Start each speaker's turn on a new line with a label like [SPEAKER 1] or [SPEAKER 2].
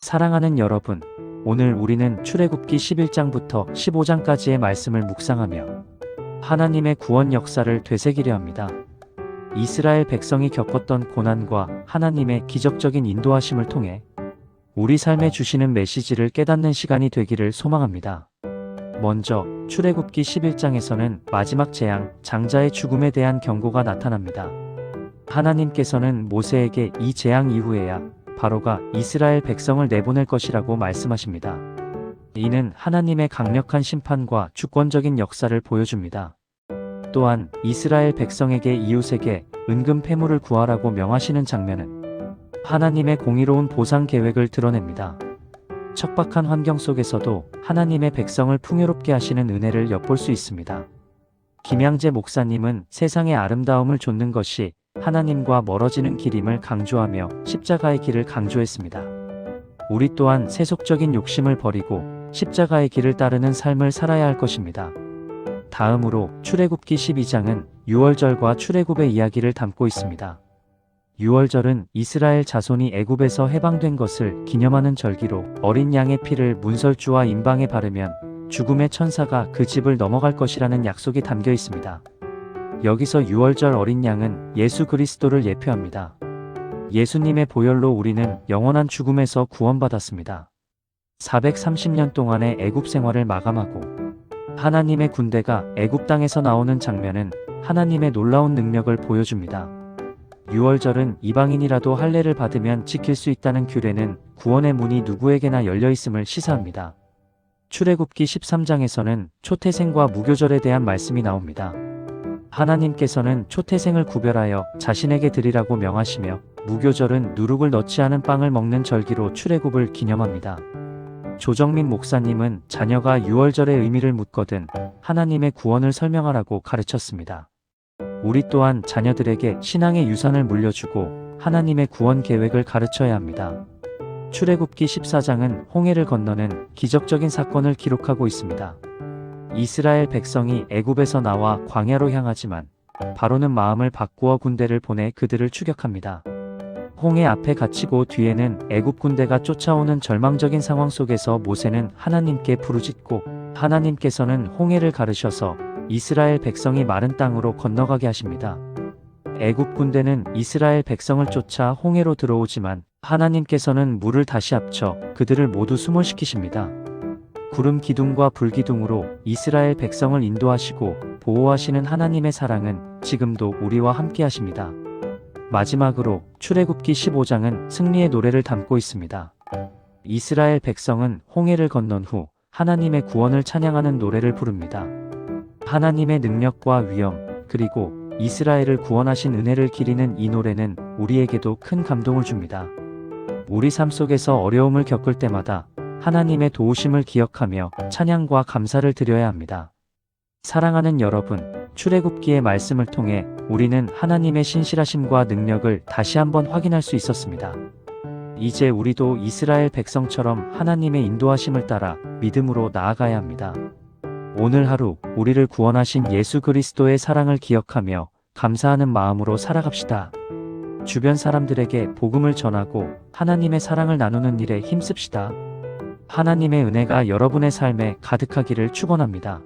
[SPEAKER 1] 사랑하는 여러분, 오늘 우리는 출애굽기 11장부터 15장까지의 말씀을 묵상하며 하나님의 구원 역사를 되새기려 합니다. 이스라엘 백성이 겪었던 고난과 하나님의 기적적인 인도하심을 통해 우리 삶에 주시는 메시지를 깨닫는 시간이 되기를 소망합니다. 먼저 출애굽기 11장에서는 마지막 재앙, 장자의 죽음에 대한 경고가 나타납니다. 하나님께서는 모세에게 이 재앙 이후에야 바로가 이스라엘 백성을 내보낼 것이라고 말씀하십니다. 이는 하나님의 강력한 심판과 주권적인 역사를 보여줍니다. 또한 이스라엘 백성에게 이웃에게 은금 패물을 구하라고 명하시는 장면은 하나님의 공의로운 보상 계획을 드러냅니다. 척박한 환경 속에서도 하나님의 백성을 풍요롭게 하시는 은혜를 엿볼 수 있습니다. 김양재 목사님은 세상의 아름다움을 좇는 것이 하나님과 멀어지는 길임을 강조하며 십자가의 길을 강조했습니다. 우리 또한 세속적인 욕심을 버리고 십자가의 길을 따르는 삶을 살아야 할 것입니다. 다음으로 출애굽기 12장은 유월절과 출애굽의 이야기를 담고 있습니다. 유월절은 이스라엘 자손이 애굽에서 해방된 것을 기념하는 절기로 어린 양의 피를 문설주와 임방에 바르면 죽음의 천사가 그 집을 넘어갈 것이라는 약속이 담겨 있습니다. 여기서 유월절 어린 양은 예수 그리스도를 예표합니다. 예수님의 보혈로 우리는 영원한 죽음에서 구원받았습니다. 430년 동안의 애굽 생활을 마감하고 하나님의 군대가 애굽 땅에서 나오는 장면은 하나님의 놀라운 능력을 보여줍니다. 유월절은 이방인이라도 할례를 받으면 지킬 수 있다는 규례는 구원의 문이 누구에게나 열려 있음을 시사합니다. 출애굽기 13장에서는 초태생과 무교절에 대한 말씀이 나옵니다. 하나님께서는 초태생을 구별하여 자신에게 드리라고 명하시며 무교절은 누룩을 넣지 않은 빵을 먹는 절기로 출애굽을 기념합니다. 조정민 목사님은 자녀가 유월절의 의미를 묻거든 하나님의 구원을 설명하라고 가르쳤습니다. 우리 또한 자녀들에게 신앙의 유산을 물려주고 하나님의 구원 계획을 가르쳐야 합니다. 출애굽기 14장은 홍해를 건너는 기적적인 사건을 기록하고 있습니다. 이스라엘 백성이 애굽에서 나와 광야로 향하지만 바로는 마음을 바꾸어 군대를 보내 그들을 추격합니다. 홍해 앞에 갇히고 뒤에는 애굽 군대가 쫓아오는 절망적인 상황 속에서 모세는 하나님께 부르짖고 하나님께서는 홍해를 가르셔서 이스라엘 백성이 마른 땅으로 건너가게 하십니다. 애굽 군대는 이스라엘 백성을 쫓아 홍해로 들어오지만 하나님께서는 물을 다시 합쳐 그들을 모두 수몰시키십니다. 구름 기둥과 불 기둥으로 이스라엘 백성을 인도하시고 보호하시는 하나님의 사랑은 지금도 우리와 함께 하십니다. 마지막으로 출애굽기 15장은 승리의 노래를 담고 있습니다. 이스라엘 백성은 홍해를 건넌 후 하나님의 구원을 찬양하는 노래를 부릅니다. 하나님의 능력과 위엄, 그리고 이스라엘을 구원하신 은혜를 기리는 이 노래는 우리에게도 큰 감동을 줍니다. 우리 삶 속에서 어려움을 겪을 때마다 하나님의 도우심을 기억하며 찬양과 감사를 드려야 합니다. 사랑하는 여러분, 출애굽기의 말씀을 통해 우리는 하나님의 신실하심과 능력을 다시 한번 확인할 수 있었습니다. 이제 우리도 이스라엘 백성처럼 하나님의 인도하심을 따라 믿음으로 나아가야 합니다. 오늘 하루 우리를 구원하신 예수 그리스도의 사랑을 기억하며 감사하는 마음으로 살아갑시다. 주변 사람들에게 복음을 전하고 하나님의 사랑을 나누는 일에 힘씁시다. 하나님의 은혜가 여러분의 삶에 가득하기를 축원합니다.